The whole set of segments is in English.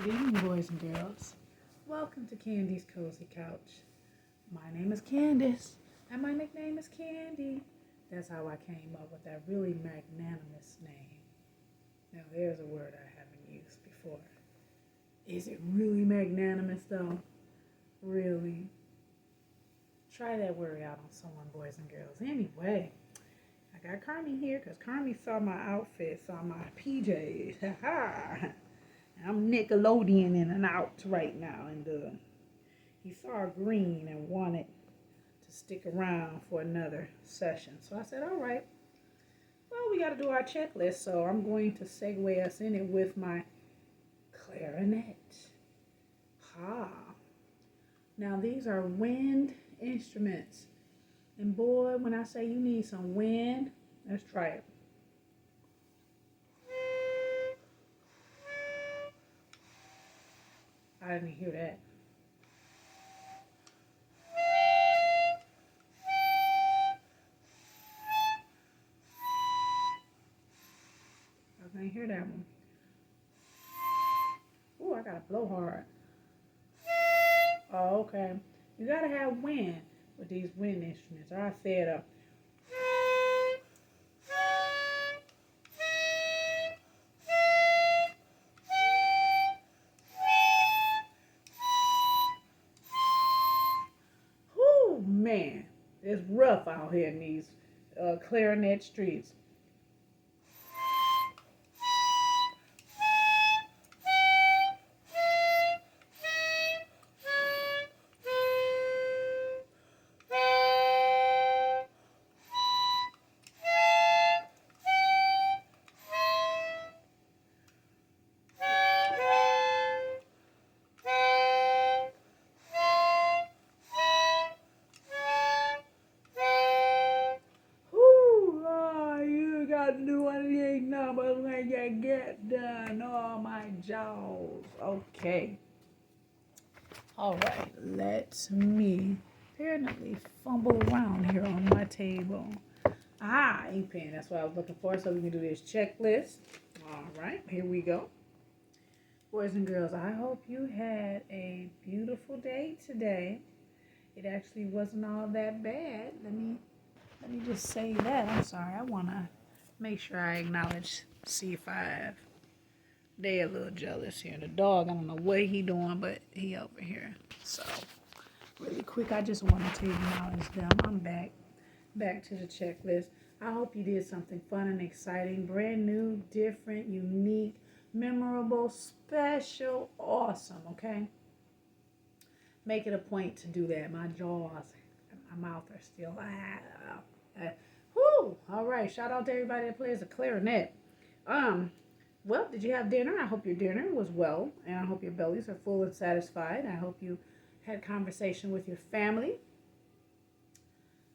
Good evening, boys and girls. Welcome to Candy's Cozy Couch. My name is Candace, and my nickname is Candy. That's how I came up with that really magnanimous name. Now, there's a word I haven't used before. Is it really magnanimous, though? Really? Try that word out on someone, boys and girls. Anyway, I got Carmi here because Carmi saw my outfit, saw my PJs. Ha ha! I'm Nickelodeon in and out right now, and he saw green and wanted to stick around for another session. So I said, all right, well, we got to do our checklist, so I'm going to segue us in it with my clarinet. Ha! Now, these are wind instruments, and boy, when I say you need some wind, let's try it. I didn't hear that. I didn't hear that one. Oh, I gotta blow hard. Oh, okay. You gotta have wind with these wind instruments. I said whoo, man, it's rough out here in these clarinet streets. Do anything numbers when you get done. Oh, my jaws. Okay. All right. Let me apparently fumble around here on my table. Ah, ink pen. That's what I was looking for. So we can do this checklist. All right. Here we go. Boys and girls, I hope you had a beautiful day today. It actually wasn't all that bad. Let me just say that. I'm sorry. I want to make sure I acknowledge C5. They a little jealous here. The dog, I don't know what he doing, but he over here. So, really quick, I just wanted to acknowledge them. I'm back to the checklist. I hope you did something fun and exciting, brand new, different, unique, memorable, special, awesome, okay? Make it a point to do that. My jaws and my mouth are still whoo! All right. Shout out to everybody that plays the clarinet. Well, did you have dinner? I hope your dinner was well, and I hope your bellies are full and satisfied. I hope you had conversation with your family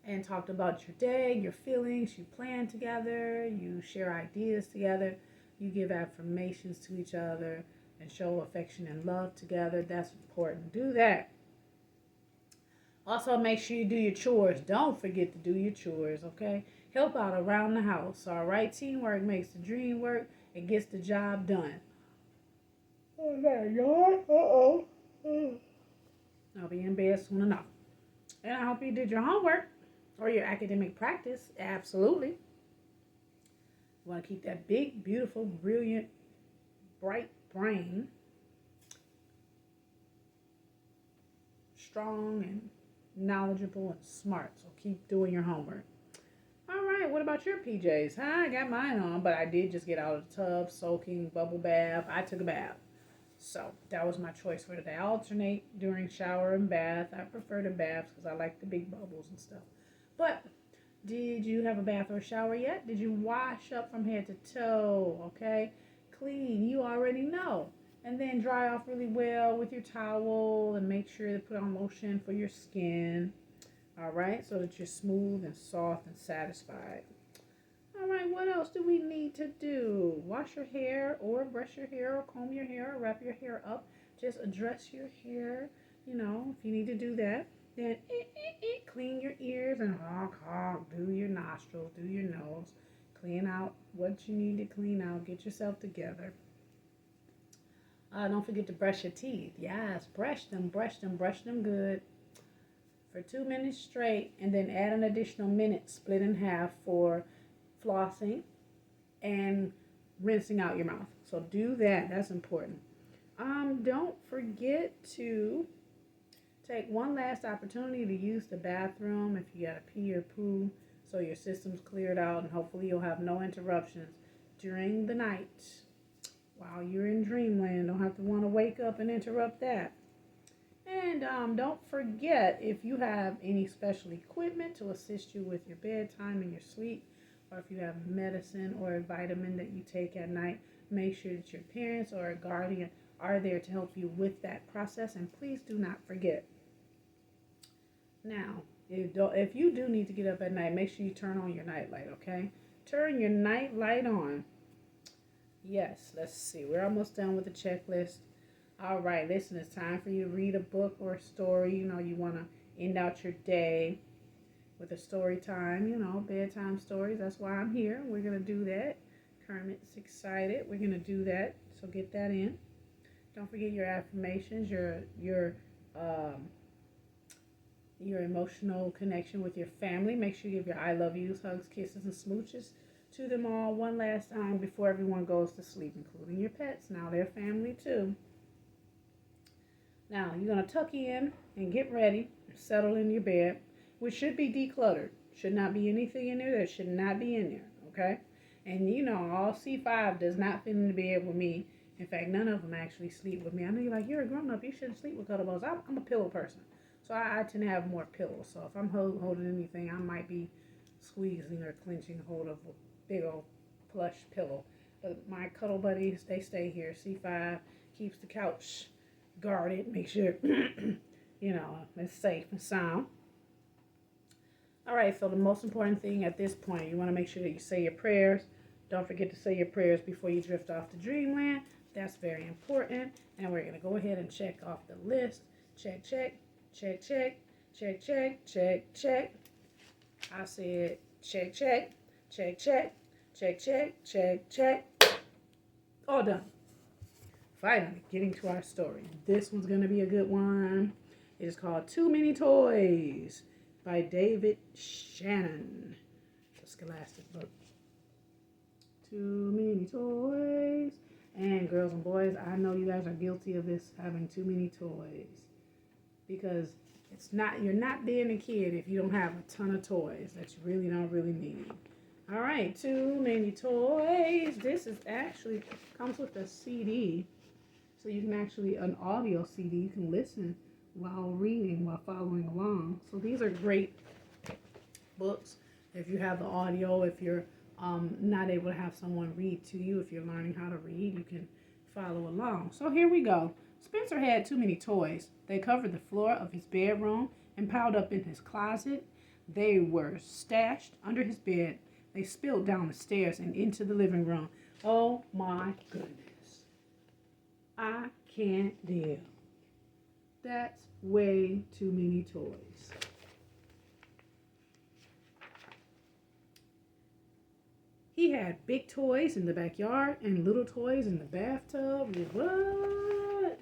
and talked about your day, your feelings. You plan together. You share ideas together. You give affirmations to each other and show affection and love together. That's important. Do that. Also, make sure you do your chores. Don't forget to do your chores, okay? Help out around the house, all right? Teamwork makes the dream work and gets the job done. Oh, that yawn? Uh-oh. I'll be in bed soon enough. And I hope you did your homework or your academic practice. Absolutely. You want to keep that big, beautiful, brilliant, bright brain strong and knowledgeable and smart. So keep doing your homework. All right, what about your PJs? I got mine on, but I did just get out of the tub, soaking, bubble bath. I took a bath. So that was my choice for today. I alternate during shower and bath. I prefer the baths because I like the big bubbles and stuff. But did you have a bath or a shower yet? Did you wash up from head to toe? Okay, clean. You already know. And then dry off really well with your towel and make sure to put on lotion for your skin. All right, so that you're smooth and soft and satisfied. All right, what else do we need to do? Wash your hair or brush your hair or comb your hair or wrap your hair up. Just address your hair, if you need to do that. Then clean your ears and honk, do your nostrils, do your nose. Clean out what you need to clean out. Get yourself together. Don't forget to brush your teeth. Yes, brush them good for 2 minutes straight, and then add an additional minute split in half for flossing and rinsing out your mouth. So do that. That's important. Don't forget to take one last opportunity to use the bathroom if you gotta pee or poo, so your system's cleared out, and hopefully you'll have no interruptions during the night while you're in dreamland. Don't have to want to wake up and interrupt that. And don't forget, if you have any special equipment to assist you with your bedtime and your sleep, or if you have medicine or a vitamin that you take at night, make sure that your parents or a guardian are there to help you with that process. And please do not forget. Now, if you do need to get up at night, make sure you turn on your night light, okay? Turn your night light on. Yes, let's see. We're almost done with the checklist. All right, listen, it's time for you to read a book or a story. You know, you want to end out your day with a story time, bedtime stories. That's why I'm here. We're going to do that. Kermit's excited. We're going to do that. So get that in. Don't forget your affirmations, your emotional connection with your family. Make sure you give your I love yous, hugs, kisses, and smooches to them all one last time before everyone goes to sleep, including your pets. Now they're family too. Now you're going to tuck in and get ready, settle in your bed, which should be decluttered. Should not be anything in there that should not be in there, okay? And all C5 does not fit in the bed with me. In fact, none of them actually sleep with me. I know you're like, you're a grown-up, you shouldn't sleep with cuddle balls. I'm a pillow person. So I tend to have more pillows. So if I'm holding anything, I might be squeezing or clenching hold of a big old plush pillow. But my cuddle buddies, they stay here. C5 keeps the couch guarded, make sure, it's safe and sound. All right, so the most important thing at this point, you want to make sure that you say your prayers. Don't forget to say your prayers before you drift off to dreamland. That's very important. And we're going to go ahead and check off the list. Check, check, check, check, check, check, check, check. I said check, check, check, check, check, check, check, check. All done. Finally, getting to our story. This one's going to be a good one. It is called Too Many Toys by David Shannon. It's a scholastic book. Too many toys. And girls and boys, I know you guys are guilty of this, having too many toys. Because you're not being a kid if you don't have a ton of toys that you really don't really need. All right, too many toys. This is actually comes with a CD. So you can an audio CD, you can listen while reading, while following along. So these are great books. If you have the audio, if you're not able to have someone read to you, if you're learning how to read, you can follow along. So here we go. Spencer had too many toys. They covered the floor of his bedroom and piled up in his closet. They were stashed under his bed. They spilled down the stairs and into the living room. Oh my goodness. I can't deal. That's way too many toys. He had big toys in the backyard and little toys in the bathtub. What?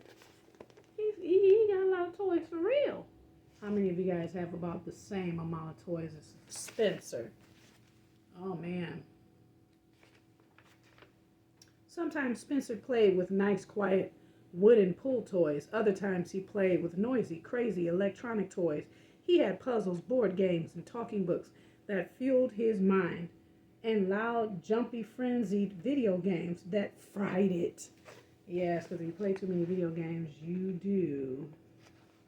He got a lot of toys for real. How many of you guys have about the same amount of toys as Spencer? Oh, man. Sometimes Spencer played with nice, quiet wooden pull toys. Other times he played with noisy, crazy electronic toys. He had puzzles, board games, and talking books that fueled his mind, and loud, jumpy, frenzied video games that fried it. Yes, because if you play too many video games, you do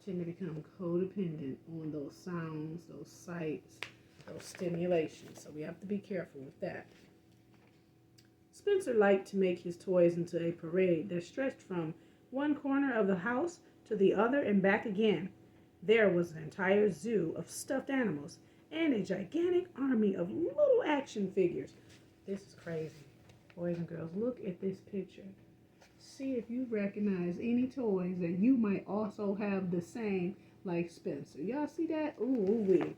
tend to become codependent on those sounds, those sights, those stimulations. So we have to be careful with that. Spencer liked to make his toys into a parade that stretched from one corner of the house to the other and back again. There was an entire zoo of stuffed animals and a gigantic army of little action figures. This is crazy. Boys and girls, look at this picture. See if you recognize any toys that you might also have the same like Spencer. Y'all see that? Ooh, wee.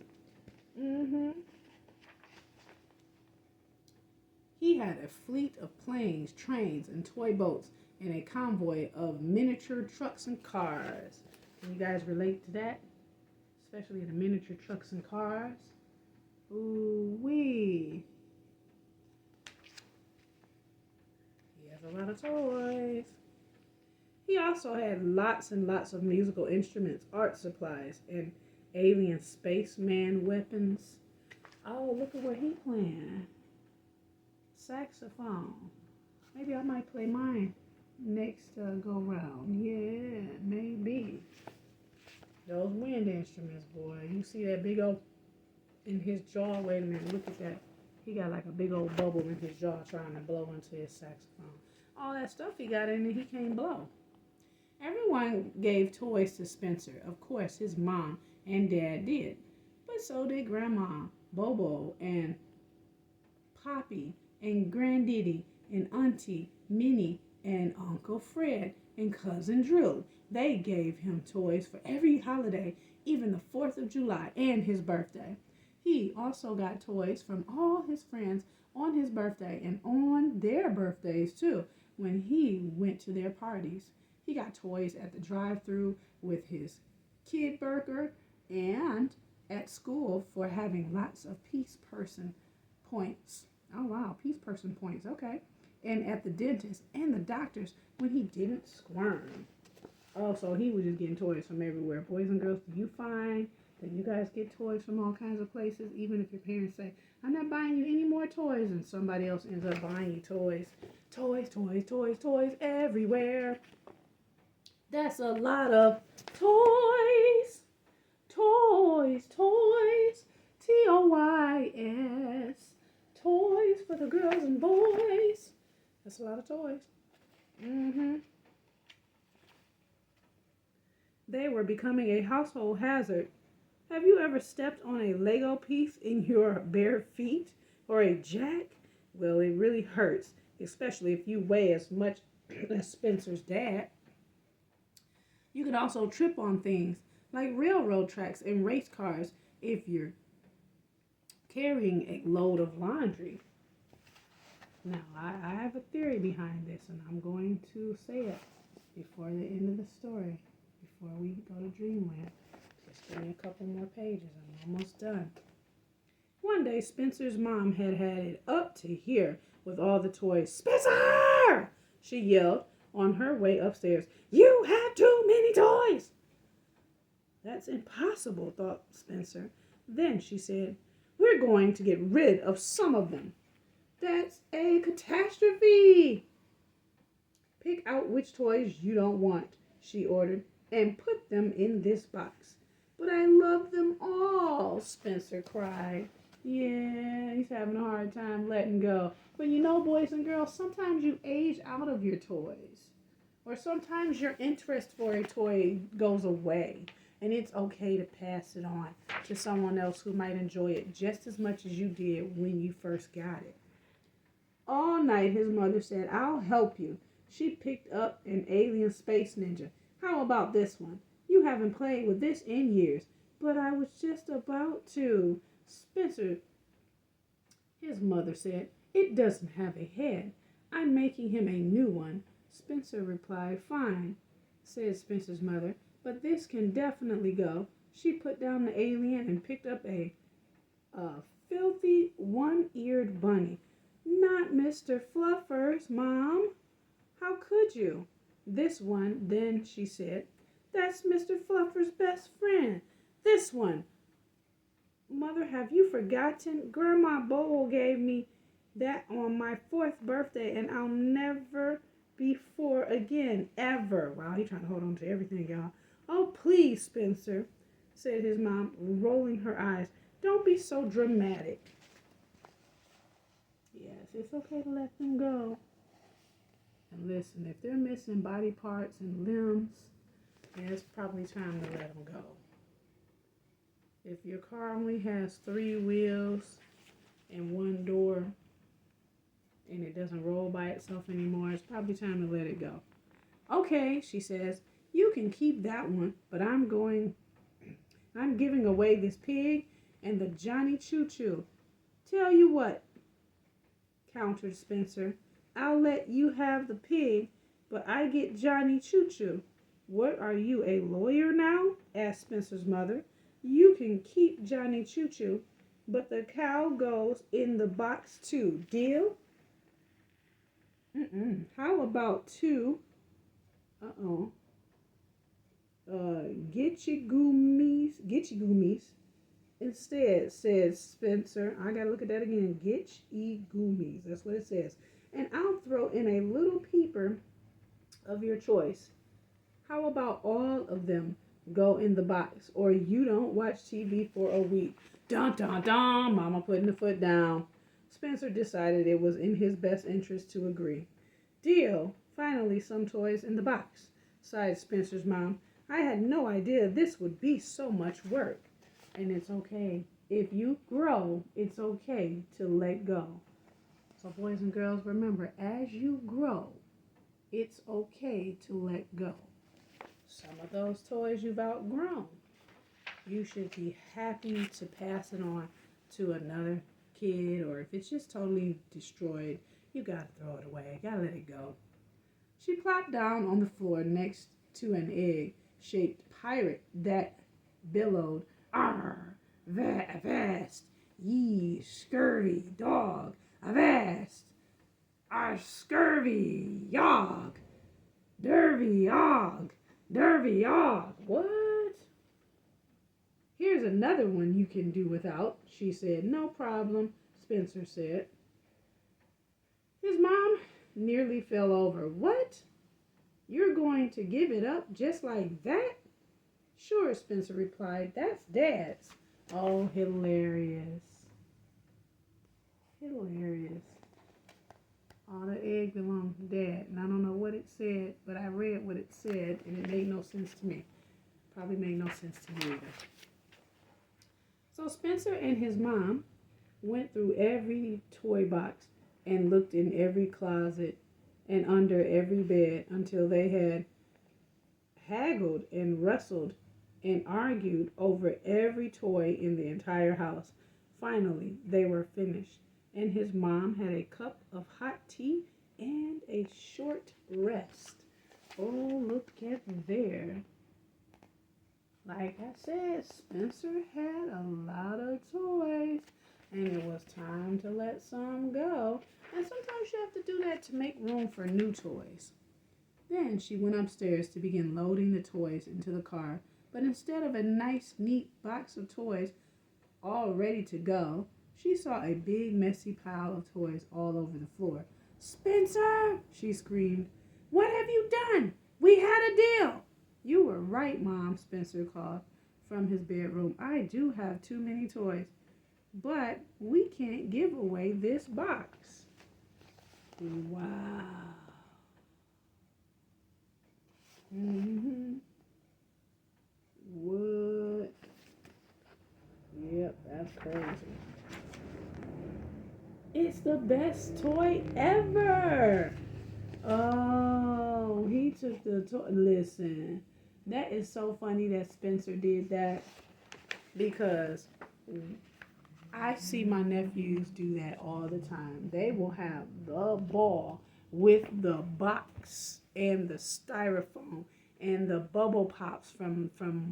He had a fleet of planes, trains, and toy boats, and a convoy of miniature trucks and cars. Can you guys relate to that? Especially the miniature trucks and cars. Ooh wee. He has a lot of toys. He also had lots and lots of musical instruments, art supplies, and alien spaceman weapons. Oh, look at what he playing. Saxophone. Maybe I might play mine next go round. Yeah, maybe. Those wind instruments, boy. You see that big old in his jaw? Wait a minute, look at that. He got like a big old bubble in his jaw trying to blow into his saxophone. All that stuff he got in it, he can't blow. Everyone gave toys to Spencer. Of course, his mom and dad did. But so did Grandma, Bobo, and Poppy, and Granddaddy, and Auntie Minnie, and Uncle Fred, and Cousin Drew. They gave him toys for every holiday, even the 4th of July and his birthday. He also got toys from all his friends on his birthday and on their birthdays too, when he went to their parties. He got toys at the drive-thru with his kid burger and at school for having lots of peace person points. Oh wow, peace person points, okay. And at the dentist and the doctors when he didn't squirm. Oh, so he was just getting toys from everywhere. Boys and girls, do you find that you guys get toys from all kinds of places, even if your parents say, I'm not buying you any more toys, and somebody else ends up buying you toys. Toys, toys, toys, toys everywhere. That's a lot of toys. Toys, toys. Toys. Toys for the girls and boys. That's a lot of toys. They were becoming a household hazard. Have you ever stepped on a Lego piece in your bare feet or a jack? Well, it really hurts, especially if you weigh as much as Spencer's dad. You can also trip on things like railroad tracks and race cars if you're carrying a load of laundry. Now, I have a theory behind this, and I'm going to say it before the end of the story, before we go to Dreamland. Just give me a couple more pages. I'm almost done. One day, Spencer's mom had it up to here with all the toys. Spencer! She yelled on her way upstairs. You have too many toys! That's impossible, thought Spencer. Then she said, we're going to get rid of some of them. That's a catastrophe. Pick out which toys you don't want, she ordered, and put them in this box. But I love them all, Spencer cried. Yeah, he's having a hard time letting go. But you know, boys and girls, sometimes you age out of your toys. Or sometimes your interest for a toy goes away. And it's okay to pass it on to someone else who might enjoy it just as much as you did when you first got it. All night, his mother said, I'll help you. She picked up an alien space ninja. How about this one? You haven't played with this in years. But I was just about to. Spencer, his mother said, it doesn't have a head. I'm making him a new one. Spencer replied, fine, said Spencer's mother, but this can definitely go. She put down the alien and picked up a filthy one-eared bunny. Not Mr. Fluffer's, Mom. How could you? This one, then, she said. That's Mr. Fluffer's best friend. This one. Mother, have you forgotten? Grandma Bowl gave me that on my 4th birthday, and I'll never be 4 again, ever. Wow, he's trying to hold on to everything, y'all. Oh, please, Spencer, said his mom, rolling her eyes. Don't be so dramatic. Yes, it's okay to let them go. And listen, if they're missing body parts and limbs, yeah, it's probably time to let them go. If your car only has 3 wheels and 1 door, and it doesn't roll by itself anymore, it's probably time to let it go. Okay, she says, you can keep that one, but I'm giving away this pig and the Johnny Choo Choo. Tell you what, countered Spencer. I'll let you have the pig, but I get Johnny Choo Choo. What are you, a lawyer now? Asked Spencer's mother. You can keep Johnny Choo Choo, but the cow goes in the box too. Deal? How about two? Uh-oh. Gitchy goomies. Instead, says Spencer. I gotta look at that again. Gitchy goomies. That's what it says. And I'll throw in a little peeper of your choice. How about all of them go in the box, or you don't watch TV for a week? Dun dun dun, Mama putting the foot down. Spencer decided it was in his best interest to agree. Deal. Finally, some toys in the box, sighed Spencer's mom. I had no idea this would be so much work. And it's okay. If you grow, it's okay to let go. So boys and girls, remember, as you grow, it's okay to let go. Some of those toys you've outgrown, you should be happy to pass it on to another kid, or if it's just totally destroyed, you gotta throw it away, gotta let it go. She plopped down on the floor next to an egg-shaped pirate that bellowed, "Arr, avast, ye scurvy dog, avast, our scurvy yog, dervy yog, dervy yog." What? Here's another one you can do without, she said. No problem, Spencer said. His mom nearly fell over. What? You're going to give it up just like that? Sure, Spencer replied. That's Dad's. Oh, hilarious. Hilarious. All the egg belongs to Dad. And I don't know what it said, but I read what it said, and it made no sense to me. Probably made no sense to me either. So Spencer and his mom went through every toy box and looked in every closet and under every bed until they had haggled and wrestled and argued over every toy in the entire house. Finally, they were finished, and his mom had a cup of hot tea and a short rest. Oh, look at there. Like I said, Spencer had a lot of toys, and it was time to let some go. And sometimes you have to do that to make room for new toys. Then she went upstairs to begin loading the toys into the car. But instead of a nice, neat box of toys all ready to go, she saw a big, messy pile of toys all over the floor. "Spencer!" she screamed. "What have you done? We had a deal." "You were right, Mom," Spencer called from his bedroom. "I do have too many toys, but we can't give away this box." Wow. What? Yep, that's crazy. It's the best toy ever. Oh, he took the toy. Listen, that is so funny that Spencer did that, because I see my nephews do that all the time. They will have the ball with the box and the styrofoam and the bubble pops from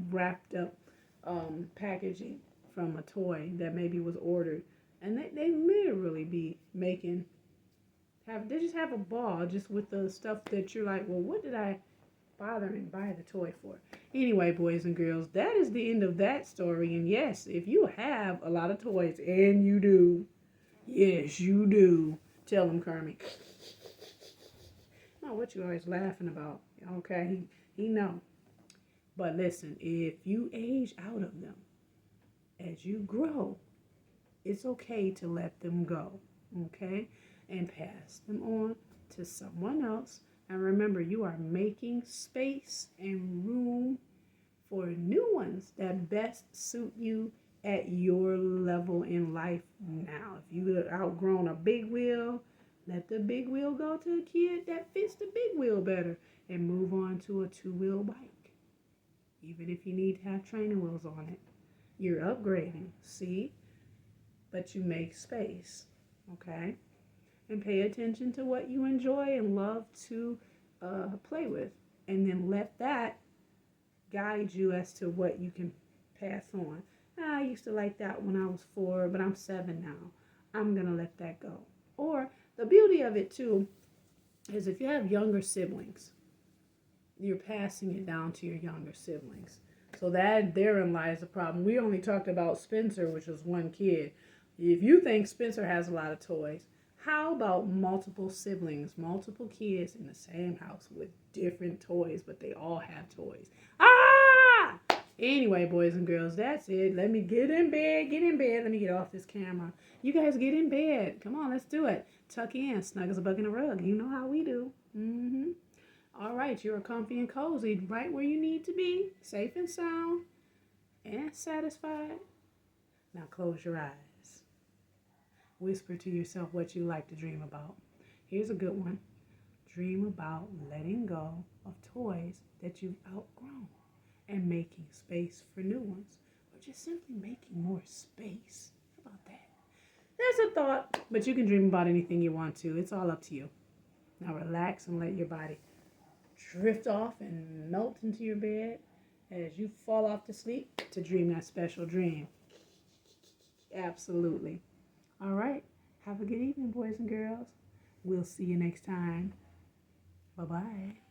wrapped up packaging from a toy that maybe was ordered. And they literally be they just have a ball just with the stuff that you're like, well, what did I bother and buy the toy for? Anyway, boys and girls, that is the end of that story. And yes, if you have a lot of toys, and you do, yes, you do, tell them, Kermit. Oh, what you always laughing about? Okay, he know. But listen, if you age out of them, as you grow, it's okay to let them go, okay? And pass them on to someone else. And remember, you are making space and room for new ones that best suit you at your level in life now. If you have outgrown a big wheel, let the big wheel go to a kid that fits the big wheel better, and move on to a two-wheel bike. Even if you need to have training wheels on it, you're upgrading, see? But you make space, okay? and pay attention to what you enjoy and love to play with. And then let that guide you as to what you can pass on. I used to like that when I was 4, but I'm 7 now. I'm going to let that go. Or the beauty of it too is if you have younger siblings, you're passing it down to your younger siblings. So that therein lies the problem. We only talked about Spencer, which was one kid. If you think Spencer has a lot of toys, how about multiple siblings, multiple kids in the same house with different toys, but they all have toys? Ah! Anyway, boys and girls, that's it. Let me get in bed, Let me get off this camera. You guys get in bed. Come on, let's do it. Tuck in, snug as a bug in a rug. You know how we do. All right, you're comfy and cozy, right where you need to be, safe and sound, and satisfied. Now close your eyes. Whisper to yourself what you like to dream about. Here's a good one. Dream about letting go of toys that you've outgrown and making space for new ones, or just simply making more space. How about that? That's a thought, but you can dream about anything you want to. It's all up to you. Now relax and let your body drift off and melt into your bed as you fall off to sleep to dream that special dream. Absolutely. All right. Have a good evening, boys and girls. We'll see you next time. Bye-bye.